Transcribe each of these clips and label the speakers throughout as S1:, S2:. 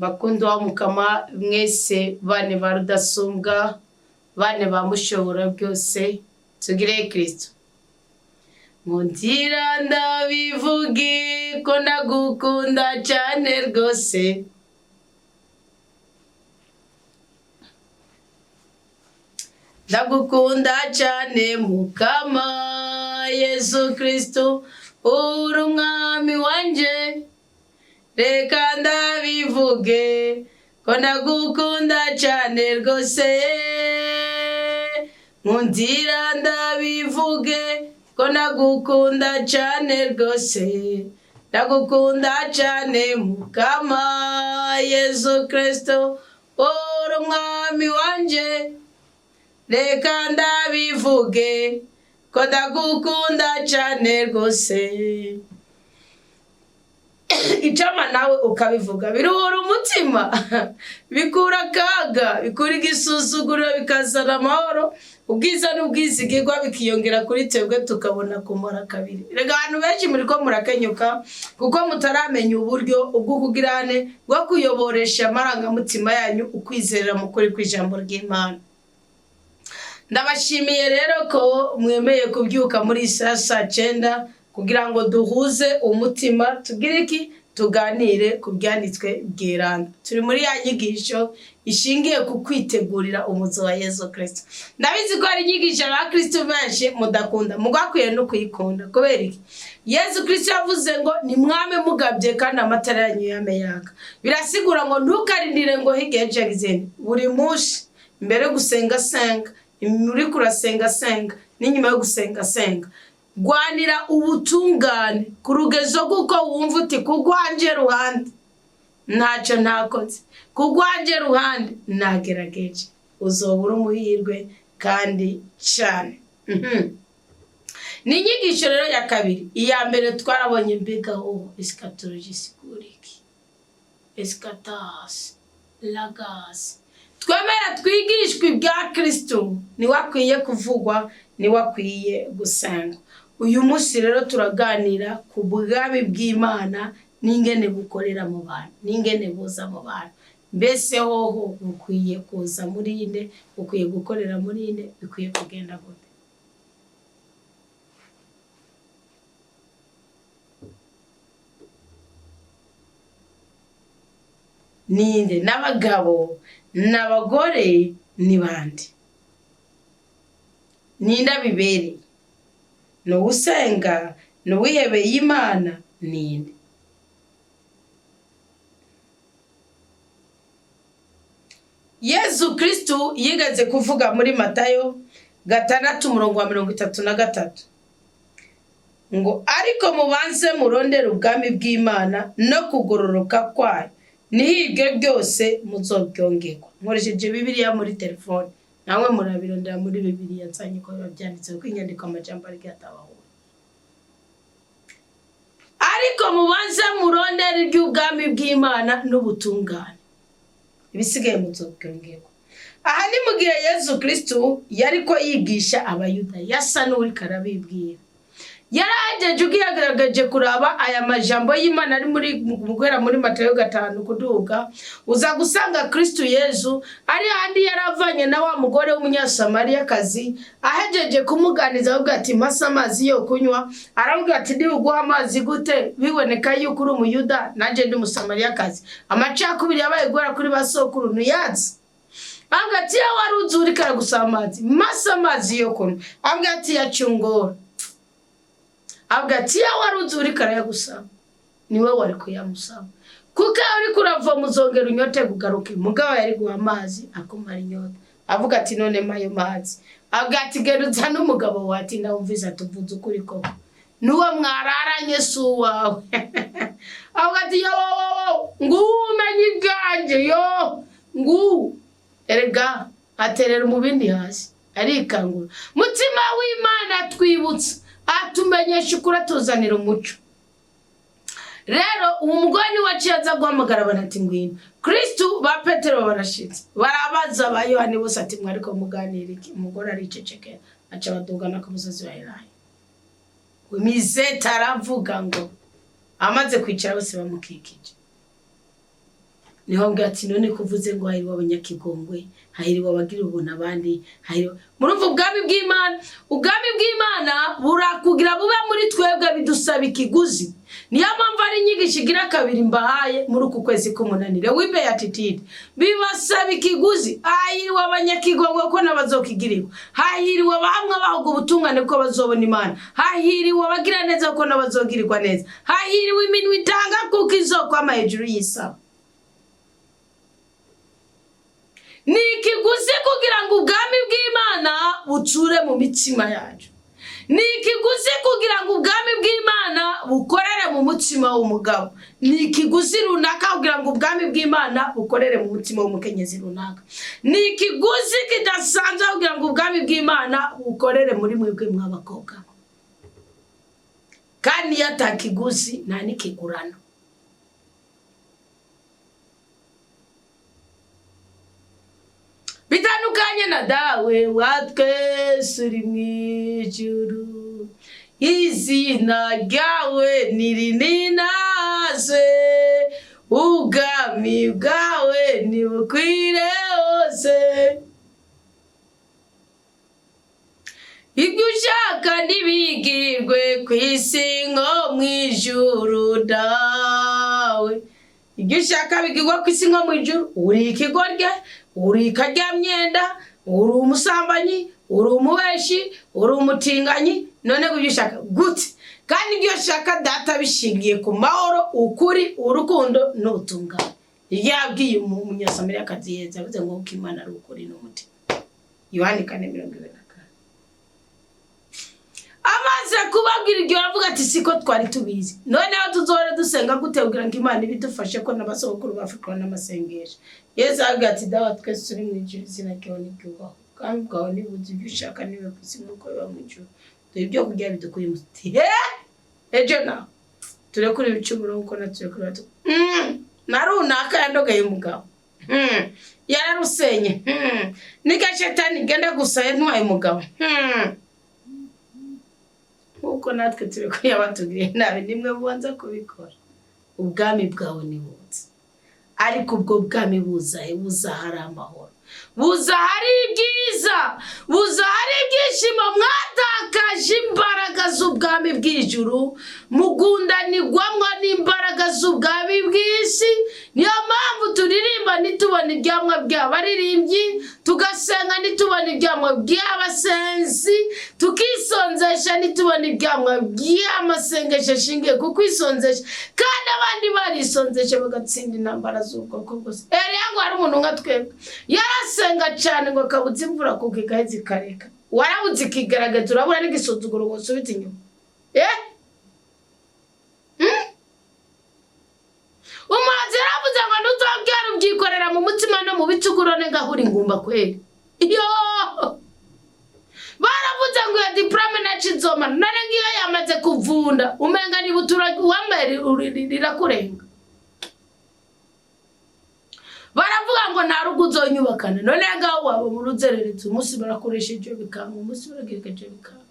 S1: bakundo wa mukama mwese bane barudasumbwa bane bamushobora byose tugire Kristo Mundira ndabivuge ko ndagukunda cyane rwose ndagukunda cyane mukama Yesu Kristo uri umwami wanje reka ndabivuge ko ndagukunda cyane rwose Mundira ndabivuge ko ndagukunda cyane rwose ndagukunda cyane mukama Yesu Kristo uri umwami wanje reka ndabivuge ko ndagukunda cyane rwose icama nawe ukabivuga biruhura umutima bikura kaga bikura igisuzuguro bikazana amahoro ubwiza n'ubwizigirwa bikiyongera kuri twebwe tukabona kumara kabiri rega abantu benshi muri ko murakenyuka kuko mutaramenya uburyo ubwo kugirane bwo kuyoboresha amarangamutima yanyu ukwizerera mu kuri kw'ijambo ry'Imana ndabashimiye rero ko mwemeye kubyuka muri saa 9 kugira ngo duhuze umutima tugire iki tuganire ku byanditswe bw'Iranda turi muri ya nyigisho ishingiye ku kwitegurira umuzo wa Yesu Kristo ndabizi ko ari nyigisho ba Kristo benshi mudakunda mugakwiye no kuyikunda kubera iki Yesu Kristo yavuze ngo ni mwame mugabye kandi amatara yanyu yame yaka birasigura ngo ntukarindire ngo higeje gizeni buri mushi mbere gusenga senga muri kurasenga senga n'inyuma yo gusenga senga gwanira ubutungane ku rugezo kuko wumva uti kugwanje ruhande ntacyo ntakoze kugwanje ruhande nagerageje uzobura umuhirwe kandi cyane ni inyigisho rero ya kabiri iya mbere twarabonye mbega eschatology siguriki eschatas lagas twemera twigishwe ibya Kristo ni wakwiye kuvugwa ni wakwiye gusenga uyu munsi rero turaganira ku bwami bw'Imana n'ingene bukorera mu bantu n'ingene buza mu bantu mbese hoho bukwiye kuza muri inde bukwiye gukorera muri inde bikwiye kugenda gute ninde n'abagabo n'abagore ni bande ninda bibereye no usenga no wihebeye Imana ninde Yesu Kristo yigaze kuvuga muri Matayo 6:33 ngo ariko mubanze murondera ubwami bw'Imana no kugororoka kwayo nihige byose muzobyongerwa nkoresheje Bibiliya muri telefone nawe murabirondera muri Bibiliya nsanye ko babyanditse ko inyandiko amajambo ari gatabaho ariko mubanze murondera iby'ubwami bw'Imana n'ubutungane ibisigaye muzobyongerwa aha ni mu gihe Yesu Kristo yariko yigisha abayuda yasa n'uri karabibwira yarageje ugiyagaragaje kuraba aya majambo y'Imana ari muri guhera muri Matayo 5 kuduga uza gusanga Kristo Yesu ari handi yaravanye na wa mugore w'umunyasamariya kazi ahejeje kumuganiza avuga ati masa amazi yo kunywa aravuga ati ndi uguha amazi gute biboneka yuko uri umuyuda nanje ndi umusamariya kazi amacakubiri yabaye gora kuri basokuru nuyazi avuga ati waruzi uri karagusama amazi masa amazi yo kunywa avuga ati yacungora abgatiya waruzi uri karayagusaba niwe wari kuyamusaba kuko uri kurava muzongera unyote kugaruka mugabo yari guha amazi akumara inyota avuga ati none mayo mazi abgati geruza n'umugabo wati ndumviza tuvuze ukuri koko nuwo mwararanye suwawe abgati yo ngumenye iganje yo ngu erega aterera umubindi hasi arikangura mutima w'Imana twibutsa atumenyesha ukura tuzanira umuco rero umugoni waciyaza guhamagara banati ngwino Kristo ba Petero barashitse barabaza ba Yohani bose ati mwariko muganira iki umugore ari cecekera aca badugana ku musozi wa Elayi wimizeta aravuga ngo amaze kwicara bose bamukikije niho mbwa ati none kuvuze ngo hahirwa abanyakigongwe, hahirwa abagira ubuntu abandi, hahirwa murumva ubwami bw'Imana burakugira bube muri twebwe bidusaba ikiguzi. Niyo mpamvu ari inyigisho igira kabiri mbahaye muri uku kwezi k'umunanire w'imbe attitude bibasaba ikiguzi. Hahirwa abanyakigongwe ko nabazokigirirwa, hahirwa bamwe bahuga ubutungane ko bazobona Imana, hahirwa abagira neza ko nabazogirirwa neza, hahirwa iminwe itanga kuko izokwama hejuru y'isaba. Ni ikiguzi kugira ngo ubwami bw'Imana buture mu mitima yacu. Ni ikiguzi kugira ngo ubwami bw'Imana bukorere mu mutima w'umugabo. Ni ikiguzi runaka kugira ngo ubwami bw'Imana bukorere mu mutima w'umukenyezi runaka. Ni ikiguzi kidasanzwe kugira ngo ubwami bw'Imana bukorere muri mwebwe mw'abakobwa. Kandi yatakiguzi nta nikigurano. Bitandukanye na dawe watwese uri mw'ijuru, izina ryawe nirininazwe, ubwami bwawe nibukwire hose, ibyo ushaka ntibigirwe ku isi nko mw'ijuru dawe. Ibyo ushaka bigirwa ku isi nko mw'ijuru. Uri ikigorye, uri ikaryamyenda, uri umusambanyi, uri umubeshi, uri umutinganyi, none ibyo ushaka gute? Kandi ibyo ushaka data bishingiye ku mahoro, ukuri, urukundo n'ubutungane. Yabwiye umunyasamariyakazi Yesu yavuze ngo uko Imana ari ukuri n'umutima. Yohana 4:24. Amaze kubabwira iryo aravuga ati siko twari tubizi. Noneho tuzore dusenga gute kugira ngo Imana ibidufashe ko n'abasokuru bafatwa n'amasengesho. Yesu avuga ati dawa twese turi mw'ijuru, izina ryawe niryubahwe, ubwami bwawe nibuze, ibyo ushaka nibe ku isi nk'uko biba mw'ijuru. Dore ibyo kurya bidukuye muti ejo nawe turekure ibicumuro nk'uko naturekure batu na runaka yandogaye umugabo yararusenye n'igashetani genda gusa yantwaye umugabo nk'uko natwe turekure abatugiriye nabi nimwe bubanza kubikora. Ubwami bwawe ni buze, ariko ubwo bwami buza hari amahoro, buza hari ibyiza, buza hari ibyishimo. Mwatakaje imbaraga z'ubwami bw'ijuru, mugundanirwamwo n'imbaraga z'ubwami bw'isi. Niyo mpamvu turirimba ntitubona ibyamwa by'abaririmbyi, tugasenga ntitubona ibyamwa by'abasenzi, tukisonzesha ntitubona ibyamwa by'amasengesho ashingiye ku kwisonzesha, kandi abandi barisonzesha bagatsinda intambara z'ubwoko bwose. Ngo hari umuntu nka twebwe yarasenga cyane ngo akabuza imvura kuko igaheza ikareka, warabuze ikigaragaza, urabura n'igisuzuguro ngo usubite inyuma. Umuhanzi yaravuze ngo ntuzongere ubyikorera mu mutima no mu bitugu, none ngahura ingumba kweli. Baravuze ngo ya diplome nacizoma, none ngiyo yamaze kuvunda umenga ni butura uwambaye rirakurenga. Baravuga ngo nta rugo uzonyubakana, none ngaho waba mu ruzereretse, umunsi barakoresha ibyo bikanga, umunsi baragereka ibyo bikanga.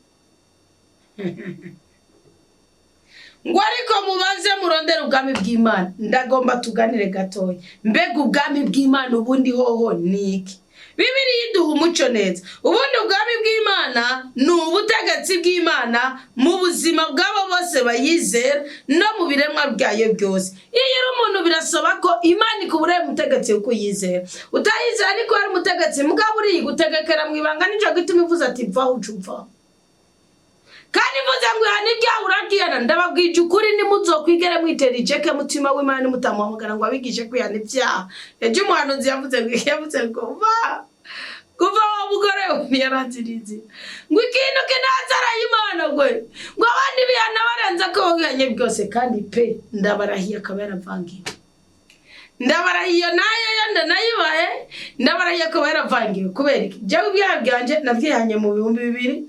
S1: Ngo ariko mubanze murondera ubwami bw'Imana. Ndagomba tuganire gatoya, mbega ubwami bw'Imana ubundi hoho niki? Bibiliya iduha umuco neza. Ubundi ubwami bw'Imana ni ubutegetsi bw'Imana mu buzima bw'abo bose bayizera no mu biremwa byayo byose. Iyo uri umuntu birasaba ko Imana ikubure umutegetsi uko yizera. Utayizera ariko ari umutegetsi mugabo uri gutegekera mu ibanga nico gituma ivuze ati vaho ucumva. Kandi mvuze ngo yani byawe uragiyana, ndababwije ukuri nimuzokwigere mwitera ijeke mutima w'Imana mutamuhamagara ngo abigishe kwiyana ibyaha. Ejo umuhanuzi yavuze ngo kuva umugore yaranzirize ngo ikintu kinazara y'Imana gwe ngo abandi bihana barenza ko baganye byose, kandi pe ndabarahiye akaba yaravangiwe. Ndabarahiye nayo yanda nayibaye, ndabarahiye akaba yaravangiwe kubera iki? Jewe ibyaha byanje navyihanye mu 2023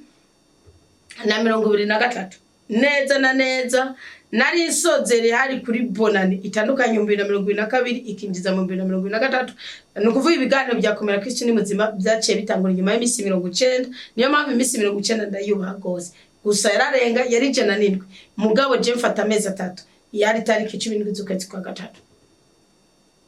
S1: neza na neza. Nari isozere hari kuri bonani itandukanye 2022 ikinjiza mu 2023. Nukuvuga ibiganiro byakomera Kristo ni muzima byaciye bitangura nyuma y'imisi 90. Niyo mpamvu imisi 90 ndayubaha gose, gusa yararenga yari 107. Mugabo je mfata amezi 3 yari tariki 17 z'ukwezi kwa gatatu.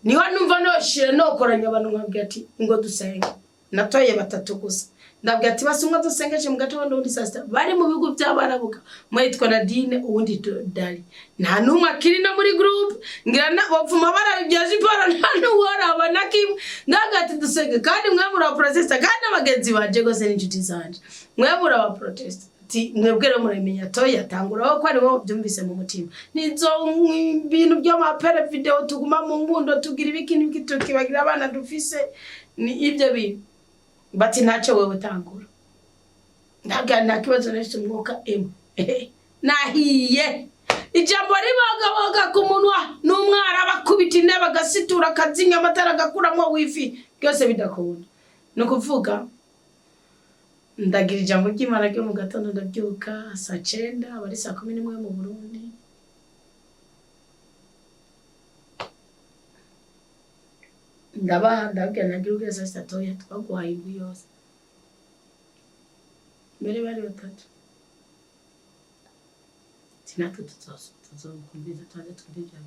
S1: niho numva noshire nokoranya abantu nkabwira ati ngo dusenge natoye batatu gusa ndabwira ati basumwa dusengeje mu gatondo undi sasta bari mu bigo by'abarabuka mwitwa Nadine uwundi Dali nta numwe akiri no muri group ngira na bapfuma barabibyaje iporo nta nuwora abanakimwe ndagati dusenge kandi mwe muri protesta kandi abagenzi baje gose n'injuti zanje mwe muri aba protesta ti mwebwere muremenya toya tangura ko ari wo byumvise mu mutima nizo ibintu by'amapere video tuguma mu ngundo tugira ibikini bikitukibagira abana dufise ni ibyo bintu bati ntacyo wewe tangura ndagana kibazo nese umwuka nahiye ijambo ribagabaga ku munwa n'umwara bakubita intebe agasitura akazinya amatara agakuramo wifi byose bidakunda no kuvuga ndagira ijambo ry'Imana ryo mu gatondo ndabyuka saa 9 abari saa 11 mu Burundi ndabwira nagira ugeze saa 3 twaguhaye indwi yose mbere bari batatu sinatu tuzokumbiza twaje twirya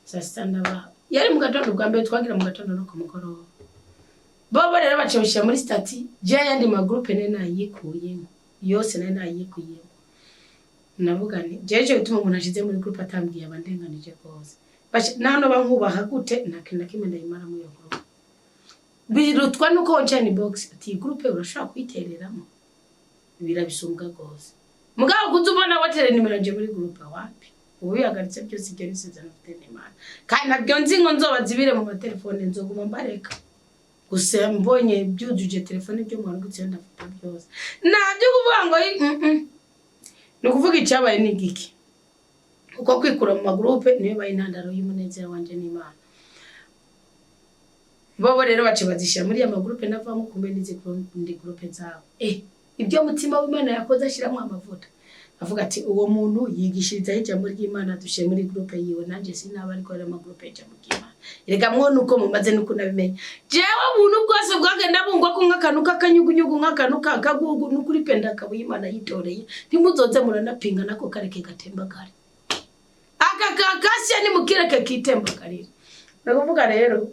S1: saa 6 yari mu gatondo bwa mbere twagira mu gatondo no ku mugoroba baba rero bacyoshya muri stati je yandi ma groupe nena yikuyemo yose nena yikuyemo navuga ni jeje gutuma umuntu ashize muri groupe atambwiye abandenganije kose nano bankubaha gute nakinda kimenda imara mu yo groupe birutwa nuko njani box ati groupe urashaka kwitereramo birabisumbwa gose mugabo kuzubona watere nimero nje muri groupe wapi ubu yagaritse byose ibyo bisezerano mfite Imana kandi nabyo nzi ngo nzobazibire mu matelefone nzoguma mbareka gusa mbonye byujuje telefone byo mwangutse ndafata byose nabyo kuvuga ngo no kuvuga icyabaye ni giki uko kwikura mu magroupe niyo bayintandaro y'umunezero wanje n'Imana bobo rero bacibazisha muri ya magroupe navamo kumbe ndi groupe zabo ibyo mutima w'Imana yakoze ashiramo amavuta avuga ati uwo muntu yigishiriza ijambo ry'Imana dushe muri groupe yiwe nanje sinaba ariko ari amagroupe ijambo ry'Imana erega mwone uko mumaze nuko nabimenye jewe ubuntu bwose bwagenda bungwa ko nkakanuka kanyugunyugu nkakanuka kagugu nukuri penda kabuyimana yitoreye ntimuzoze muranapinga nako kareke gatemba kare akakakasya ni mukireke kitemba kare nakuvuga rero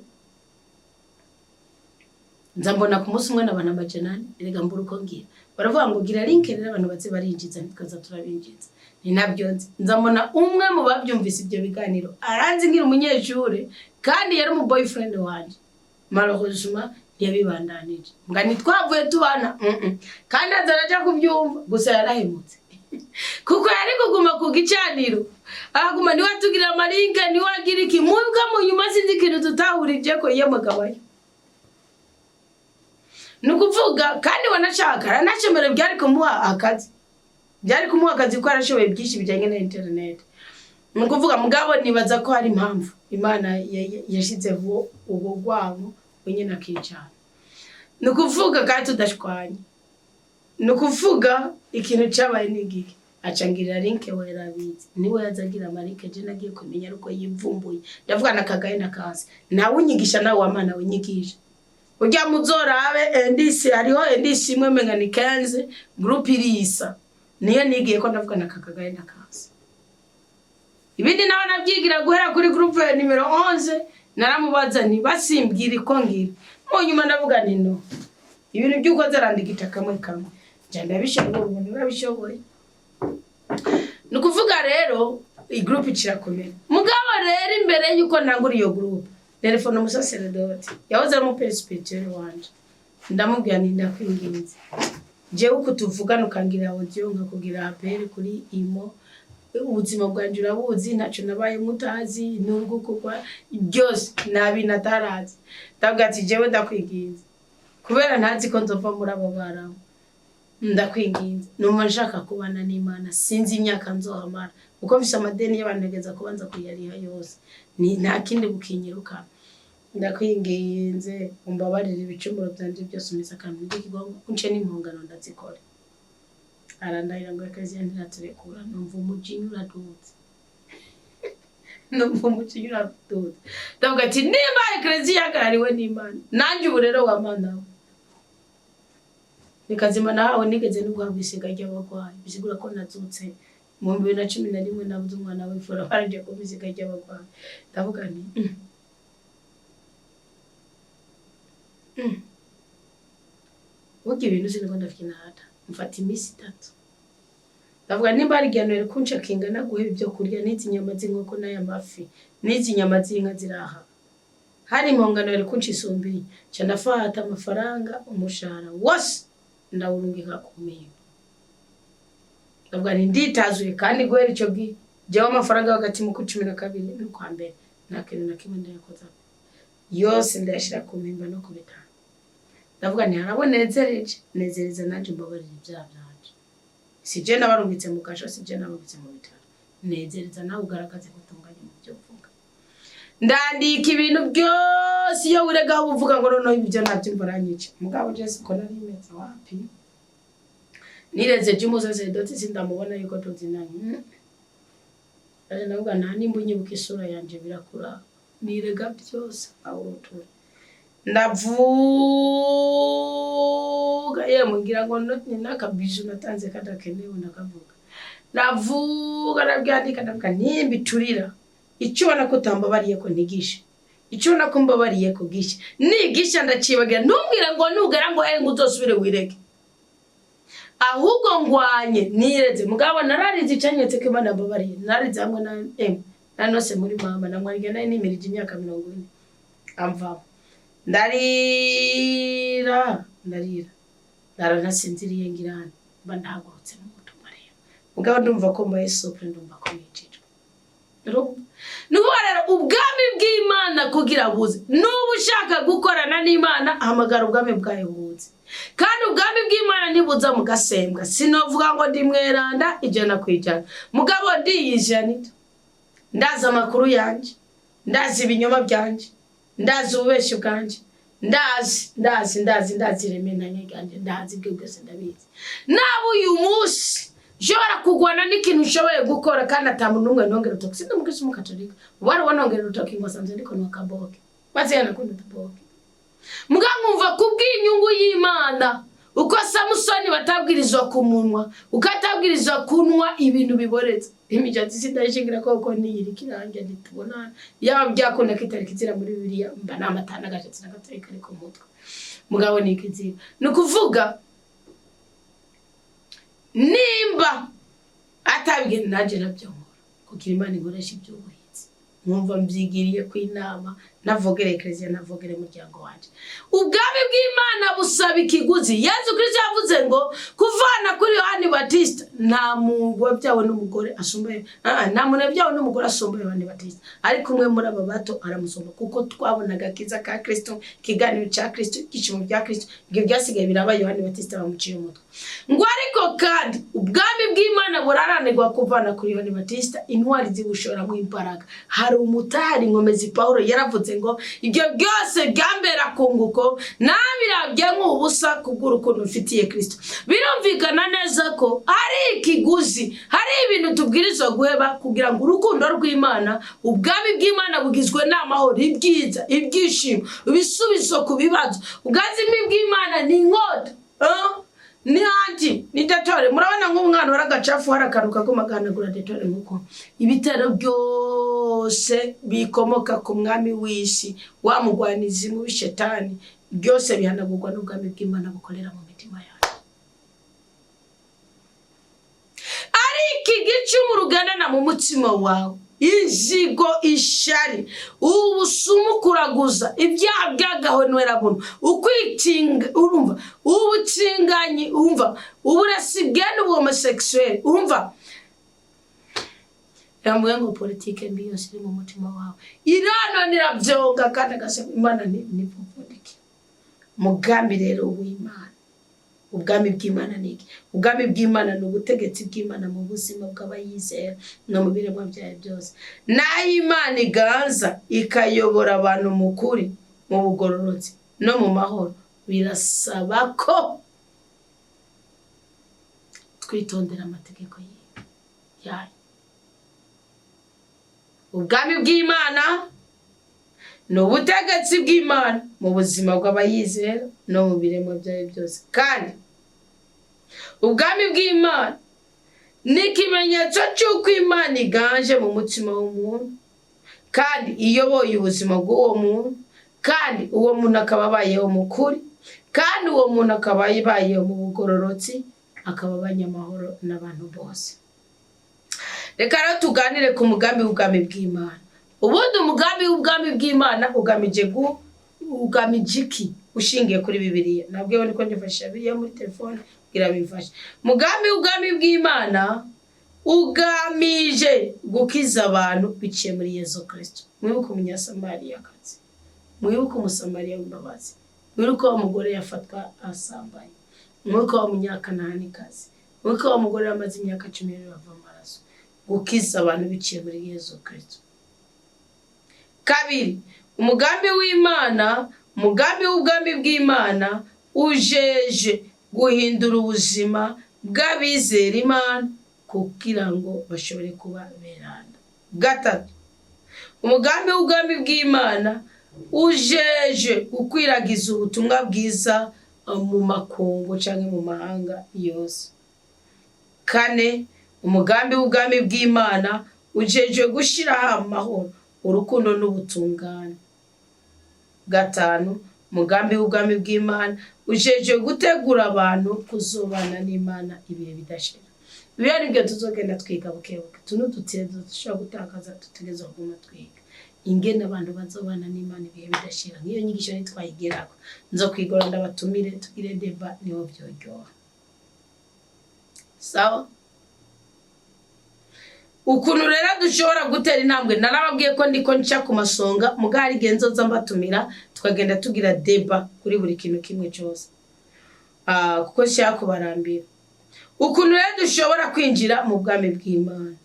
S1: nzambona ku munsi umwe nabana bajenani erega mbura uko ngira baravuga ngo gira link rero abantu baze barinjiza nikaza turabinjiza ni nabyo nzambona umwe mu babyumvise ibyo biganiro aranzi ngira umunyeshure kandi yari mu boyfriend wanje malheureusement yabibandanije ngani twavuye tubana kandi azaraja kubyumva gusa yarahemutse kuko yari kuguma ku gicaniro aguma ni watugira amaringa ni wagira iki mubwa mu nyuma sinzi kintu tutahurije ko yemagabayo nukuvuga kandi wanashaka aranashemera byari kumuha akazi ko arashoboye byinshi bijyanye na internet nukuvuga mugabo nibaza ko hari impamvu Imana yashizeho ubugwango wenyine akicana nukuvuga kandi tudashwanye nukuvuga ikintu cyabaye n'igiki acangirira link werabizi niwe yazagira amarike je nagiye kumenya ruko yivumbuye ndavuga nakagaye nakazi nawe unyigisha nawe wamana winyigisha ujya muzorabe ndisi hariho ndisi imwe menga ni 15 group irisa niyo nigiye ko ndavuga nakagaye nakazi ibindi nawe nabyigira guhera kuri group numero 11 naramubaza ni basimbwira ko ngira mu nyuma ndavuga ni no ibintu byuko zarandikita kamwe kamwe njanda bishoboye umuntu urabishoboye nukuvuga rero i group kirakomera mugabo rero imbere yuko ntangura iyo group telefone umusaseredoti yahoze ari umuperesipiteri wanje ndamubwira ni ndakwinginze je uko tuvugana ukangira audio nkakugira apel kuri imo ubuzima bwanje urabuzi ntaco nabaye mutazi n'urugo kugwa byose nabi natarazi ndavuga ati jewe ndakwinginze kubera ntazi ko nzova muri abo baraho ndakwinginze numva nshaka kubana n'Imana sinzi imyaka nzohamara uko bisa amadeni y'abandegeza kubanza kuyariha yose ni nta kindi bukinyiruka ndakwinginze umbabarira ibicumuro byanje byose umisa kandi ndikigongo unce n'impongano ndazikora arandahira ngo akazi yandaturekura numva umujinya uradutse ndavuga ati niba eklezia yagarariwe n'Imana nanje ubu rero wamana nikazima nawe nigeze n'ubwabisiga ry'abagwayi bisigura ko nazutse mu 2011 nabuze umwana w'ifura barije ko bisiga ry'abagwayi ndavuga ni mugiye ibintu siniko ndafikinata mfata imisi 3 ndavuga nimba ari gyanere kunca kingana guheba ibyo kurya n'izi nyama z'inkoko n'aya mafi n'izi nyama z'inka ziraha hari impongano yari kunca isumbi cyo ndafata amafaranga umushahara wose ndawurungika kumenya ndavuga nditazuye kandi guhera icyo gihe amafaranga hagati mu 12 no kwa mbere nakintu nakimwe ndayakoza yose ndashira ku mpimba no kubitana ndavuga nti harabonezereje nezereza nanje mbabarira ibyaha byanje sije nabarungitse mu kasho sije nabarungitse mu bitaro nezereza nawe ugaragaze gutunganya mu byo vuga ndandika ibintu byose iyo urega uvuga ngo noneho ibyo nabyimboranyice mugabo Jesse ko nari meze wapi nireze jumuza zedoti sindamubona yuko tuzinanye ari navuga nta nimba unyibuka isura yanje birakura nirega byose awurutura ndavuga mugira ngo nakabiju natanze kadakenewe ndakavuga ndavuga nabyandika ndavuga nimba iturira icyo ubona ko utambabariye ko ntigishe icyo ubona ko mbabariye ko gishe nigisha ndacibagira ntumbwira ngo nugera ngo ngo uzosubire wirege ahubwo ngwanye nireze mugabo nararize icanyetse ko Imana mbabariye narize hamwe na nose muri mama namwarige nayo nimirije imyaka 40 amva ndarira naranasinziriye ngirana mba ndahagurutse n'umutima rero mugabo ndumva ko mbaye sopre ndumva ko nicije rero ubwami bw'Imana kugira buze nubu ushaka gukorana n'Imana ahamagara ubwami bwayo buze kandi ubwami bw'Imana ntibuza mugasembwa sinovuga ngo ndi mweranda ijana kwijana mugabo ndiyijana ndaza amakuru yanje ndazi ibinyoma byanje ndazi ububeshyo bwanje ndazi remenanye ganje ndazi bwese ndabizi nabo uyu munsi jora kugwana n'ikintu ushoboye gukora kandi atamuntu numwe nongera utoki sindi mukisi mukatolika wari wanongera utoki ngo sanze ndiko nakaboke bazi yana kundi tuboke mugankumva kubw'inyungu y'Imana uko Samusoni batabwirizwa kumunwa ukatabwirizwa kunwa ibintu biboretse imijati sindayishingira ko niyiri kirange nditubona yaba byakunda kitari kizira muri Bibiliya mba namatana gashatse nagateka ariko mutwe mugabo nikizira nukuvuga nimba atabigenda naje nabyo kugira Imana inkoresha ibyo ubuhinzi mwumva mbyigiriye ku inama navogere eklezia navogere muryango wanje ubwami bw'Imana busaba ikiguzi Yesu Kristo yavuze ngo kuvana kuri Yohani Batista nta mugwa byawe n'umugore asumbaye nta mune byawe n'umugore asumbaye Yohani Batista ariko umwe muri aba bato aramusomba kuko twabonaga kiza ka Kristo kiganiro cya Kristo gishimo bya Kristo ibyo byasigaye biraba Yohani Batista bamuciye umutwe ngo ariko kandi ubwami bw'Imana buraranirwa kuvana kuri Yohani Batista intwari zibushora mu imbaraga hari umutari nkomezi Paulo yaravuze ngo ibyo byose byambera kunguko nabirabye nk'ubusa kubw'urukundo mfitiye Kristo birumvikana neza ko ari ikiguzi hari ibintu tubwirizwa guheba kugira ngo urukundo rw'Imana ubwami bw'Imana bugizwe n'amahoro ibyiza ibyishimo ibisubizo ku bibazo ubwazimi bw'Imana ni inkota ni anti ni detore murabona nk'umwana waragacafu harakaruka ko maganagura detore nkuko ibitero byose bikomoka ku mwami w'isi wamugwanizi mu shetani byose bihanagurwa n'ubwami bw'Imana bukorera mu mitima yacu ari ikigicu mu ruganana mu mutima wawe inzigo ishari ubusumu kuraguza ibyaha byagahonwera buno ukwitinga urumva ubutinganyi umva uburasibwe n'ubumosexuel umva yamwe ngo politike mbi yose iri mu mutima wawe irananira byonga kandi agasema Imana ni popodiki mugambi rero w'Imana ubwami bw'Imana niki ubwami bw'Imana n'ubutegetsi bw'Imana mu buzima bw'abayizera no mu biremwa byayo byose naho Imana iganza ikayobora abantu mu kuri mu bugororotsi no mu mahoro birasaba ko twitondera amategeko yayo ubwami bw'Imana n'ubutegetsi bw'Imana mu buzima bw'abayizera no mu biremwa byayo byose kandi ubwami bw'Imana n'ikimenyetso cy'uko Imana iganje mu mutima w'umuntu kandi iyoboye ubuzima bw'uwo muntu kandi uwo muntu akaba abayeho mu kuri kandi uwo muntu akaba yibaye mu bugororotsi, akaba abanyamahoro n'abantu bose. Reka rero tuganire ku mugambi w'ubwami bw'Imana. Ubundi umugambi w'ubwami bw'Imana ugamije iki? Ushingiye kuri Bibiliya. Nabwo niko ndifashisha Bibiliya muri telefone irabifasha. Mugambi w'ubwami bw'Imana ugamije gukiza abantu biciye muri Yesu Kristo. Mwibuke umunyasamariyakazi, mwibuke umusamariya w'imbabazi, mwibuke wa mugore yafatwa asambanye, mwibuke wa munyakananikazi, mwibuke wa mugore wamaze imyaka 10 bava amaraso. Gukiza abantu biciye muri Yesu Kristo. Kabiri, umugambi w'Imana, umugambi w'ubwami bw'Imana ujeje guhindura ubuzima bw'abizera Imana kugira ngo bashobore kuba beranda. Gatatu, umugambi w'ubwami bw'Imana ujeje gukwiragiza ubutumwa bwiza mu makungu cyangwa mu mahanga yose. Kane, umugambi w'ubwami bw'Imana ujeje gushiraho amahoro, urukundo n'ubutungane. Gatanu, umugambi w'ubwami bw'Imana ujeje gutegura abantu kuzobana n'Imana ibihe bidashira. Biba nibyo tuzogenda twiga bukebuke. Tuno dutire dushobora gutakaza tutegeza kuguma twiga. Ingene abantu bazobana n'Imana ibihe bidashira. Ngiyo nyigisho nitwayigerako. Nzo kwigora ndabatumire tugire deba niho byoryoha. Sawa? Ukuntu rero dushobora gutera intambwe, narababwiye ko ndiko nca ku masonga mugari genzoza mbatumira tukagenda tugira deba kuri buri kintu kimwe cyose. Kuko nshaka kubarambira. Ukuntu rero dushobora kwinjira mu bwami bw'Imana.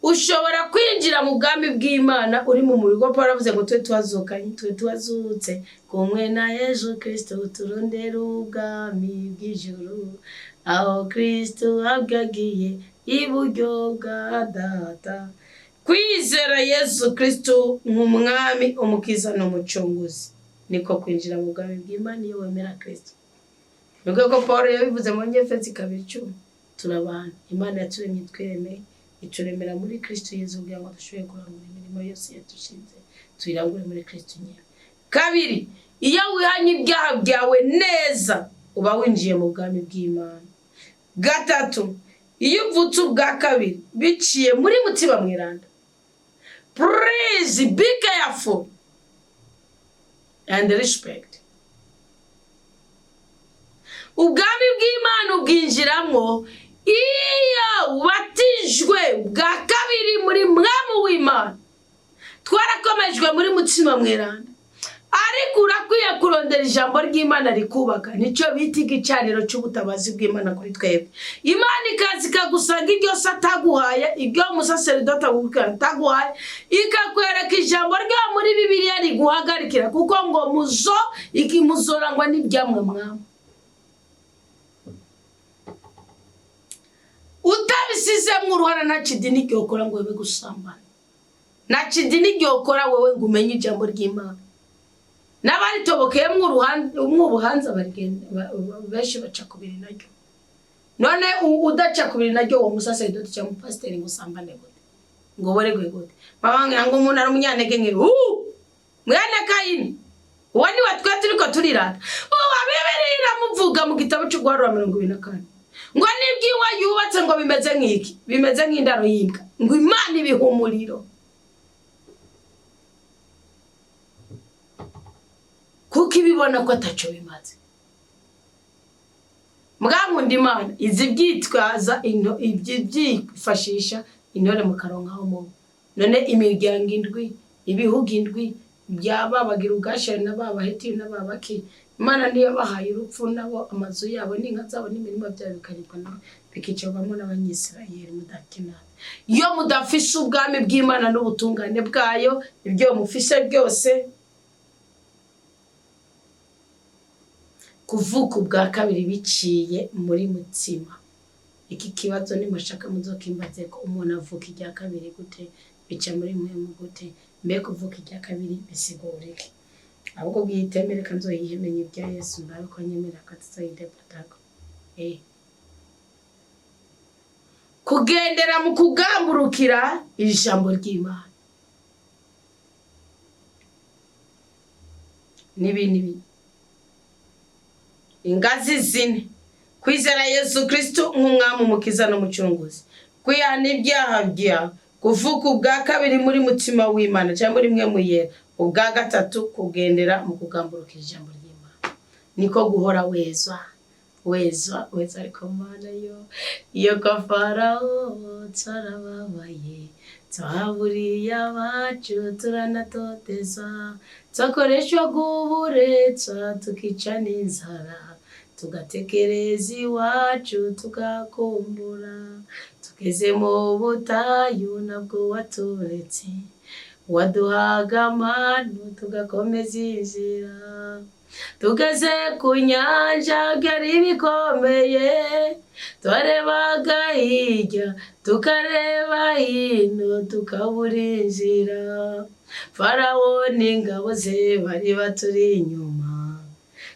S1: Ushobora kwinjira mu bwami bw'Imana uri mu murigo. Paul avuze ngo twe twazukanye, twe twazutse kumwe na Yesu Kristo turondera ubwami bw'ijuru, aho Kristo abwagiye iburyo bwa Data. Kwizera Yesu Kristo nk'umwami, umukiza n'umucunguzi niko kwinjira mu bwami bw'Imana iyo wemera Kristo. Nubwo ko Paul yabivuze mu Efeso 2:10, turabana Imana yaturemye twemeye, ituremera muri Kristo Yesu kugira ngo dushoboye kurangura imirimo yose yatushinze, tuyirangure muri Kristo nyine. Kabiri, iyo wihanye ibyaha byawe neza uba winjiye mu bwami bw'Imana. Gatatu, iyo uvutse ubwa kabiri biciye muri Mutima Mweranda. Please be careful and respect. Ubwami bw'Imana ubwinjiramo iyo watijwe bwa kabiri muri Mwami w'Imana. Twarakomejwe muri Mutima Mweranda. Ariko urakwiye kurondera ijambo ry'Imana rikubaka. Nico bita igicaniro cy'ubutabazi bw'Imana kuri twebwe. Imana ikazi kagusanga iryo sataguhaye, ibyo umusaseridota ataguhaye, ikakwereka ijambo ryo muri Bibiliya riguhagarikira, kuko ngo muzorangwa n'ibyamwe mwami. Utabisizemwe uruhara nta kidini cyokora ngo wewe gusambana. Nta kidini cyokora wewe ngo umenye ijambo ry'Imana. N'abaritobokeyemo ubuhanza barigenda benshi baca kubiri naryo. None udaca kubiri naryo wo musaseridoti cyangwa pasiteri ngusambane gute? Ngo boregwe gute? Babanga ngo umuntu ari umunyantege nke. Mwene Kayini. Uwo ni watwe turiko turirata. Uwa Bibiliya iramuvuga mu gitabo cy'Ugwarura 24. Ngo nibyiwa yubatse ngo bimeze nk'iki, bimeze nk'indaro y'imbwa. Ngo Imana ibihumuriro. Kuko ibibona ko ataco bimaze. Mwankunda Imana izi byitwaza ibyifashisha intore mu karonka ho. None imiryango indwi, ibihugu indwi byababagira ugashira n'ababaheti n'ababaki. Imana niyo bahaye urupfu nabo amazu yabo n'inka zabo n'imirimo byabo bikaribwa no bikicabamo n'abanyisirayeli mudakina. Iyo mudafisha ubwami bw'Imana n'ubutungane bwayo, ibyo mufise byose kuvuka ubwa kabiri biciye muri Mutima. Iki kibazo ni mashaka muzokimbaze ko umuntu avuka ijya kabiri gute, bica muri mwe mu gute, mbe kuvuka ijya kabiri bisigurike. Ahubwo bwitemere kanzo yihemenye ibya Yesu ndabe ko nyemera katsoyidebatako. Kugendera mu kugamburukira ijambo ry'Imana. Nibi ingazi zine: kwizera Yesu Kristo nk'umwami, umukiza n'umucunguzi, kwihana ibyaha byawe, kuvuka ubwa kabiri muri mutima w'Imana cyangwa muri mwe muyera, ubwa gatatu kugendera mu kugamburuka ijambo ry'Imana. Niko guhora wezwa ariko Mana iyo kwa Farawo tarababaye, twaburiye abacu turanatoteza, twakoreshwa guburetsa tukica n'inzara, tugatekereza iwacu tugakumbura, tugeze mu butayu nabwo waturetse, waduhaga amanu tugakomeza inzira, tugeze ku nyanja byari bikomeye, twarebaga hirya tukareba hino tukabura inzira, Farawo n'ingabo ze bari baturi inyuma,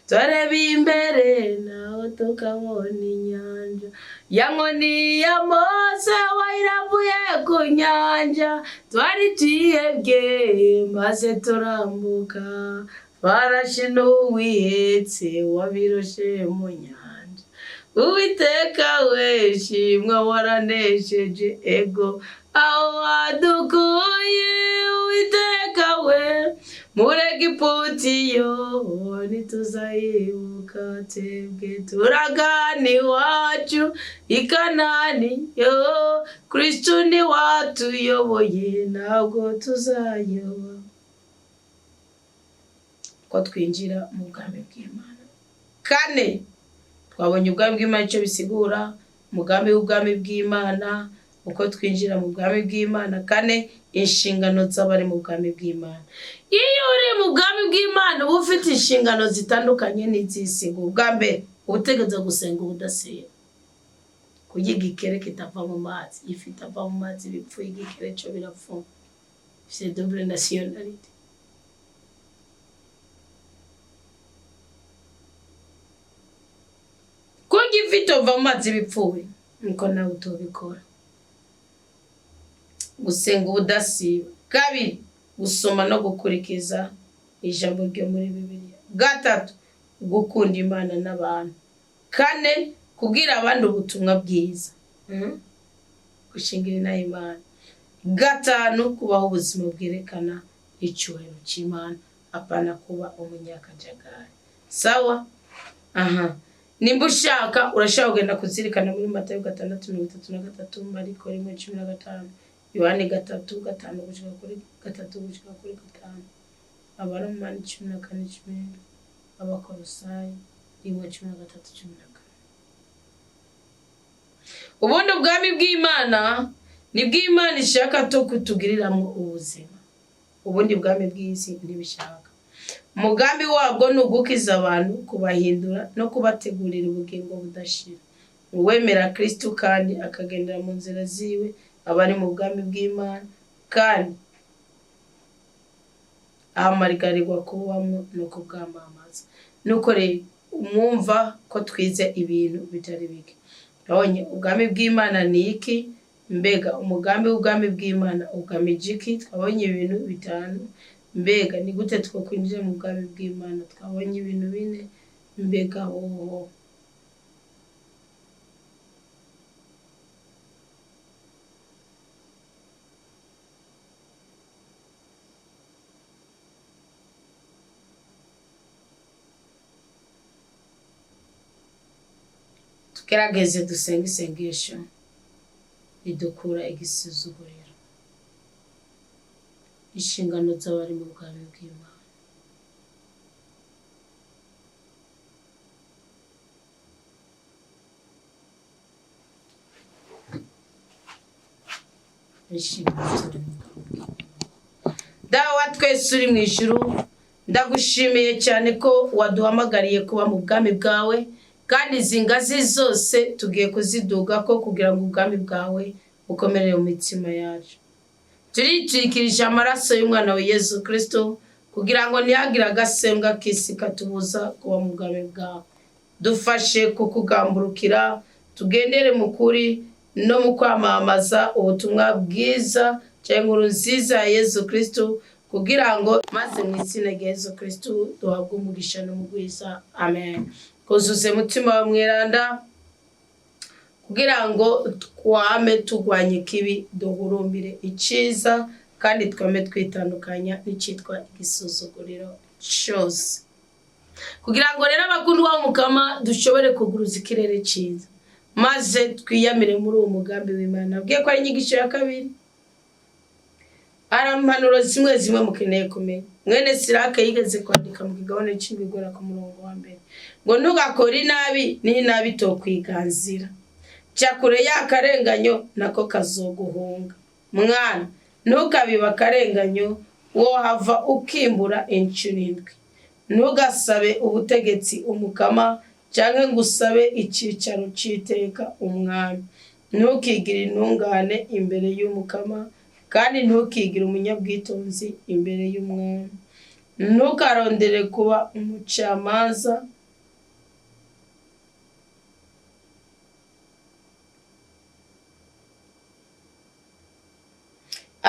S1: twareba imbere naho tukabona inyanja, ya nkoni ya Mose wayirabuye ku nyanja, twari tuyibye maze turambuka, farashi n'uwihetse wabiroshe mu nyanja, Uwiteka we shimwe waranesheje ego aho wadukuye, Uwiteka we muri Egiputa yo ntituzayibuka, twebwe turagana iwacu i Kanani yo, Kristo ni watuyoboye ntabwo tuzayoba. Ko twinjira mu bwami bw'Imana. Kane, twabonye ubwami bw'Imana icyo bisigura, umugambi w'ubwami bw'Imana, uko twinjira mu bwami bw'Imana. Kane, inshingano z'abari mu bwami bw'Imana. Iyo uri mu bwami bw'Imana uba ufite inshingano zitandukanye n'iz'isi. Ubwa mbere utegeza gusenga ubudasiba, kurya igikere kitava mu mazi, ifi itava mu mazi bipfuye, igikere cyo birapfa, c'est double nationalité. Kurya ifi itava mu mazi bipfuye niko nawe utobikora. Gusenga ubudasiba. Kabiri, gusoma no gukurikiza ijambo ryo muri Bibiliya. Gatatu, gukunda Imana n'abantu. Kane, kubwira abandi ubutumwa bwiza, gushingira inaha Imana. Gatanu, kubaho ubuzima bwerekana icyubahiro cy'Imana, apana kuba umunyakajagari. Sawa? Nimba ushaka urashaka kugenda kuzirikana muri Matayo 6:33, Mariko 1:15, Yohani 3:5-3:5, Abaroma 14:10, Abakolosayi 1:13-14. Ubundi ubwami bw'Imana ni bw'Imana ishaka to kutugiriramo ubuzima, ubundi bwami bw'isi ntibishaka. Umugambi wabwo ni ugukiza abantu, kubahindura no kubategurira ubugingo budashira. Uwemera Kristo kandi akagendera mu nzira ziwe abari mu bwami bw'Imana, kandi ahamagarirwa kubamo no kubwamamaza. Nuko rero umwumva ko twize ibintu bitari bike. Abonye ubwami bw'Imana ni iki? Mbega umugambi w'ubwami bw'Imana ugamije iki? Twabonye ibintu bitanu. Mbega ni gute twakwinjira mu bwami bw'Imana? Twabonye ibintu bine. Mbega tugerageze dusenga isengesho ridukura igisuzuguriro. Inshingano z'abari mu bwami bw'Imana. Dawa twese uri mu ijuru, ndagushimiye cyane ko waduhamagariye kuba mu bwami bwawe, kandi izi ngazi zose tugiye kuziduga ko kugira ngo ubwami bwawe bukomerere mu mitima yacu. Turicikirije amaraso y'umwana wa Yesu Kristo kugira ngo ntihagire agasembwa k'isi katubuza kuba mu bwami bwawe. Dufashe kukugamburukira, tugendere mu kuri no mu kwamamaza ubutumwa bwiza cyangwa inkuru nziza ya Yesu Kristo, kugira ngo maze mu izina rya Yesu Kristo duhabwe umugisha n'umugwiza. Amen. twuzuze mutima wa mweranda kugira ngo twame tugwanye kibi duhurumbire iciza kandi twame twitandukanya n'icitwa igisuzuguriro cyose kugira ngo rero abakundwa b'Umukama dushobore kuguruza ikirere ciza maze twiyamire muri uwo mugambi w'Imana. Bwiye ko ari inyigisho ya kabiri arampanuro zimwe mukeneye kumenya. Mwene Sirake yigeze kwandika mu kigabane c'ibigora ku murongo wa mbere ngo ntugakore inabi n'inabi tokwiganzira cyakure y'akarenganyo nako kazoguhunga. Mwana ntukabiba akarenganyo wo hava ukimbura incurindwi. Ntugasabe ubutegetsi Umukama canke ngusabe icicaro citeka umwami. Ntukigire intungane imbere y'Umukama kandi ntukigire umunyabwitonzi imbere y'umwami. Ntukarondere kuba umucamanza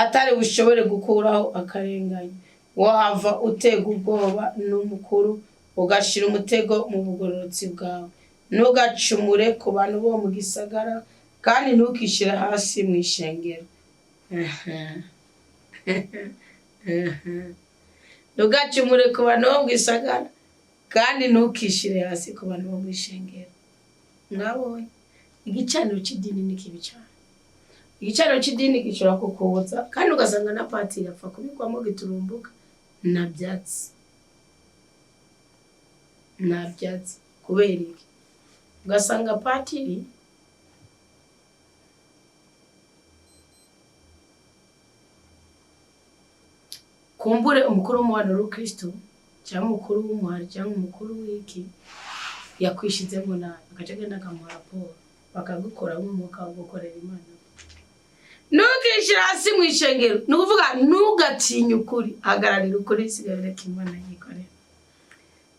S1: atari bushobore gukuraho akarenganya. Wahava utega ubwoba n'umukuru ugashira umutego mu bugororotsi bwawe. Ntugacumure ku bantu bo mu gisagara kandi ntukishira hasi mu ishengero. Ntugacumure ku bantu bo mu gisagara kandi ntukishire hasi ku bantu bo mu ishengero. Mwabonye igicaniro c'idini ni kibi cyane. Igicaniro c'idini gishobora kukubuza kandi ugasanga na patiri apfa kubikwamo giturumbuka na byatsi kubera iki ugasanga patiri kumbure umukuru w'umuhano w'Ukristo cyangwa umukuru w'umuhari cyangwa umukuru w'iki yakwishizemo nabi agace genda kamuha raporo bakagukora nk'umwuka wo gukorera Imana. Ntukishira hasi mu ishengero nukuvuga ntugatinye ukuri hagararira ukuri sigarira Imana yikorera.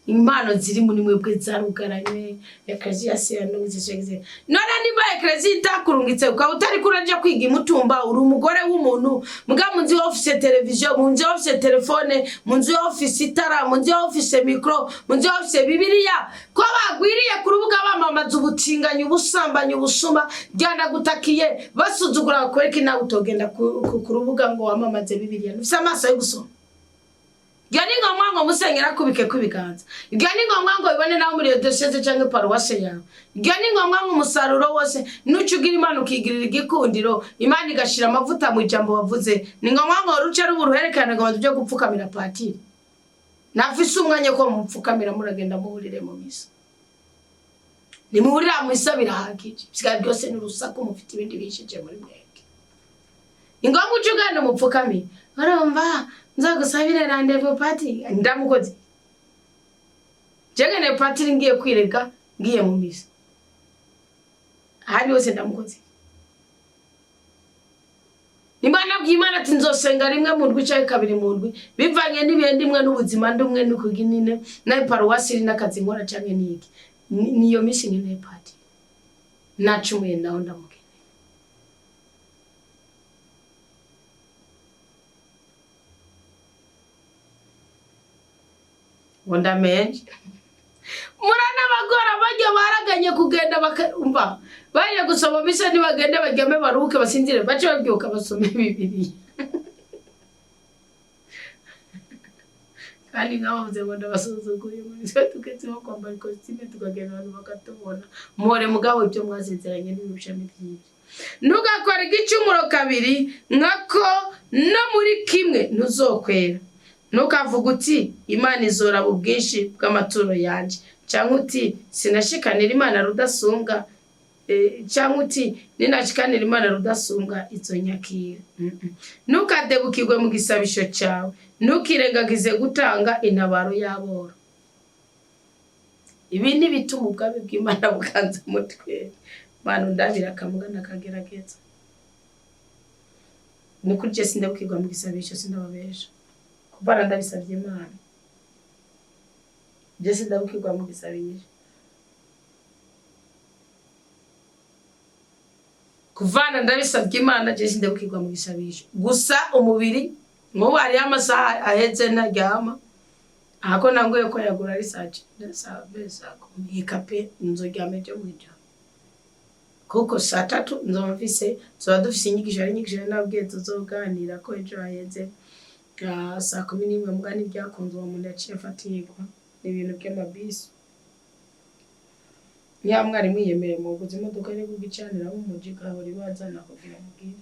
S1: Impano ziri muri mwebwe zarugaranye Ecclesia n'uzishegeze none niba Ecclesia itakurungitse ukaba utari kuraje kwiga imutumba uri umugore w'umuntu muga munzi office television munzi office telefone munzi office itara munzi office micro munzi office bibiliya ko bagwiriye ku rubuga bamamaza ubutinganye ubusambanyi ubusuma byanda gutakiye basuzugura kwereka nawe utogenda ku rubuga ngo wamamaze bibiliya nufise amaso yo gusoma. Gani ngomwa ngo musenyera kubike kubiganza. Gani ngomwa ngo ibone nawe muri diocese cyangwa paruwase yawe. Gani ngomwa ngo umusaruro wose nucugira Imana ukigirira igikundiro Imana igashira amavuta mu ijambo wavuze. Ni ngomwa ngo ruce ruburuherekane ngo byo gupfukamira patiri. Nafise umwanya ko mupfukamira muragenda muburire mu misa. Ni muburira mu misa birahagije. Siga byose n'urusaku mufite ibindi bishije muri mweke. Ingomwa ucugana mupfukamira. Arumva nzagusabire rendezvous party ndamukoze jengene party ngiye kwirega ngiye mu misa hari wose ndamukoze Imana bw'Imana ati nzosenga rimwe mu ndwi cyangwa kabiri mu ndwi bivanye n'ibindi imwe n'ubuzima ndumwe n'ukuginine na paruwasi n'akazi nkora cyangwa niki niyo misi nyine party nacumuye naho ndamuke Wondamenje murana bagora bajya baraganye kugenda bakumva baje gusoma misa ni bagende bajyame baruke basinzire bace babyuka basome Bibiliya kandi ngavuze ngo ndabasuzuguye muri twe tukezeho kwambara costume tukagenda abantu bakatubona more mugabo ibyo mwazezeranye n'ibishami byinshi. Ntugakora igicumuro kabiri nkako no muri kimwe ntuzokwera. Ntukavuga uti Imana izora ubwinshi bw'amaturo yanje cyangwa uti sinashikanira Imana rudasumbwa cyangwa uti ninashikanira Imana rudasumbwa izo nyakira. Ntukadebukirwe mu gisabisho cyawe ntukirengagize gutanga intabaro y'aboro. Ibi ni bituma ubwabe bw'Imana bukanza mutwe Mana ndabira kamugana kagerageza. Nukuri je sindabukirwa mu gisabisho sindababesha kubara ndabisabye Imana Jesse ndabukirwa mu gisabisho kuvana ndabisabye Imana Jesse ndabukirwa mu gisabisho gusa umubiri mubo ari amasaha aheze ntaryama ako nangoye ko yagura research ndasa besa kumikape nzoryame byo mwijoro kuko saa 3 nzomvise dufise inyigisho nabwiye tuzoganira ko ejo haheze saa 11 mugani byakunze uwo muntu yaciye afatirwa n'ibintu by'amabisi nyamwari mwiyemere mu guzi imodoka ari kugicanira mu muji kahori bazana kugira mugire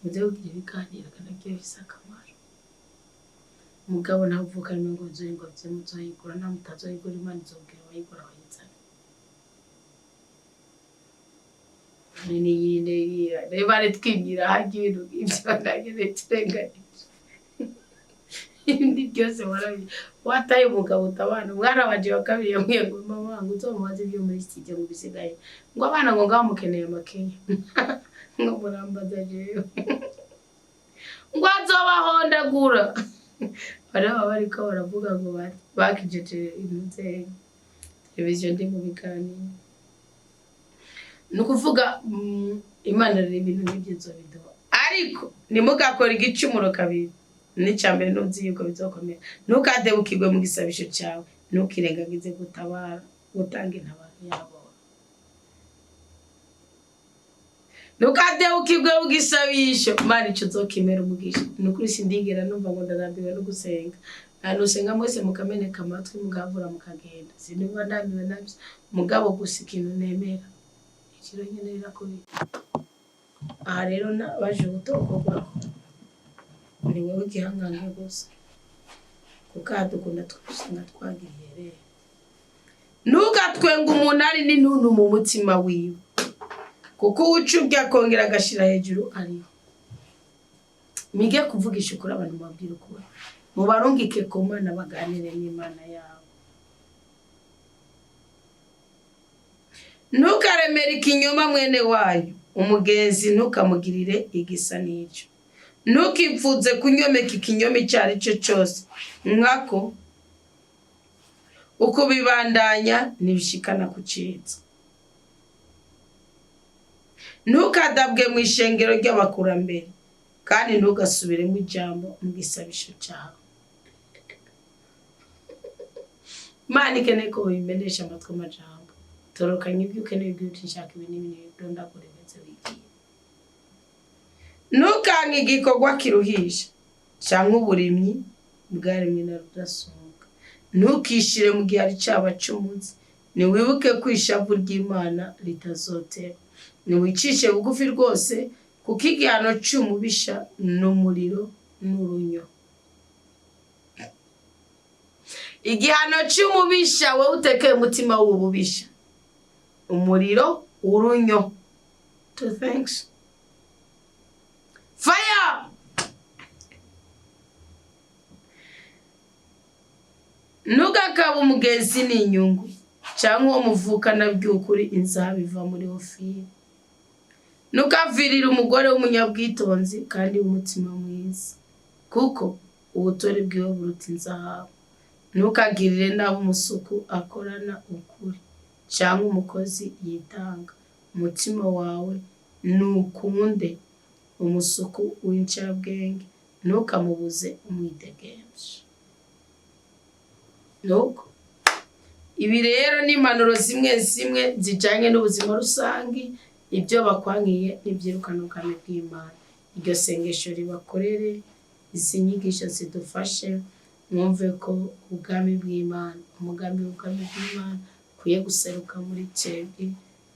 S1: uze kugira ibiganiro kanagiye bisakamara mugabo navuka rimwe ngo nzo ngo muzoyigura na mutazoyigura imana izobwira bayigura bayizana nini yine reba retwimira hagiye ibyo ndagere tenganye indi byose warabi wataye umugabo utabana mwana waje wakabiri yamwiye ngo mama wangu uzomubaze ibyo muri studio ngo bisigaye ngo abana ngo ngamukeneye amakenya ngo murambaza jeyo ngo azobahondagura bariko baravuga ngo bakijeje intuze televiziyo ndi mu biganiro nukuvuga imana rero ibintu n'ibyizo biduha ariko nimugakora igicumuro kabiri n'icambere ntuzi yuko bizokomera ntukadebukirwe mu gisabisho cyawe ntukirengagize gutabara gutanga intabaro yabo ntukadebukirwe mu gisabisho mari ico zokimera umugisha nukuri sindigera numva ngo ndarambiwe no gusenga nusenga mwese mukameneka amatwi mugavura mukagenda sinumva ndambiwe nabyo mugabo gusa ikintu nemera ikiro nyene rirakubira aha rero baje gutokorwa ni wowe gihangange gusa kukadukunda twusanga twagiriye rero nugatwenga umuntu ari n'intuntu mu mutima wiwe kuko ucubya kongera agashira hejuru ariho mige kuvugisha ukuri abantu babwira ukuri mubarungike ku Mana baganire n'Imana yabo ntukaremere ikinyoma mwene wayo umugenzi ntukamugirire igisa n'icyo ntukipfuze kunyomeka ikinyoma icyari cyo cyose mwako uko bibandanya nibishikana kucitsa ntukadabwe mu ishengero ry'abakurambere kandi ntugasubire mu ijambo mu gisabisho cyawe Imana ikeneye ko bimenyesha amatwi amajambo torokanye ibyo ukeneye by'uti nshaka ibinini ndondagure ndetse wigiye ntukanke igikorwa kiruhisha cyangwa uburimyi bwaremwe na rudasumbwa ntukishire mu gihe ari cyaba cy'umunsi niwibuke ko ishavu ry'Imana ritazotera niwicishe bugufi rwose kuko igihano cy'umubisha n'umuriro n'urunyo igihano cy'umubisha we utekeye umutima w'ububisha umuriro urunyo two things fire nugakaba umugezi n'inyungu cyangwa uwo muvukana by'ukuri inzaba iva muri Ofiri nukavirira umugore w'umunyabwitonzi kandi w'umutima mwiza kuko ubutore bwiwe buruta inzahabu ntukagirire nabi umusuku akorana ukuri cyangwa umukozi yitanga umutima wawe nukunde umusuku w'incabwenge ntukamubuze umwidegemvye nuko ibi rero ni impanuro zimwe zijanye n'ubuzima rusangi ibyo bakwankiye n'ibyirukana ubwami bw'Imana iryo sengesho ribakorere izi nyigisho zidufashe mwumve ko ubwami bw'Imana umugambi w'ubwami bw'Imana kuye guseruka muri twebwe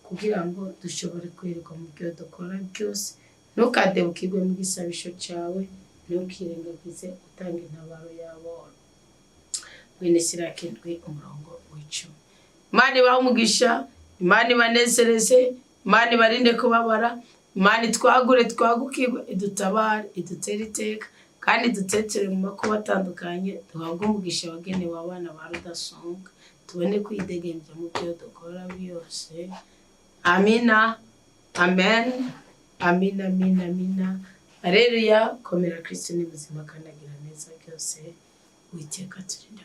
S1: kugira ngo dushobore kwereka mu byo dukora byose ntukadebukirwe mu gisabisho cyawe ntukirengagize utanga intabaro yabo mwene Sirakindwi umurongo w'icumi Imana ibahe umugisha Imana ibanezereze Imana ibarinde kubabara Imana twagukirwe idutabare idutere iteka kandi dutetere mu makuba atandukanye duhabwe umugisha wagenewe abana ba rudasumbwa tubone kwidegembya mu byo dukora byose amina amen amina amina amina Haleluya komera Kristo ni buzima kandi agira neza byose witeka turinde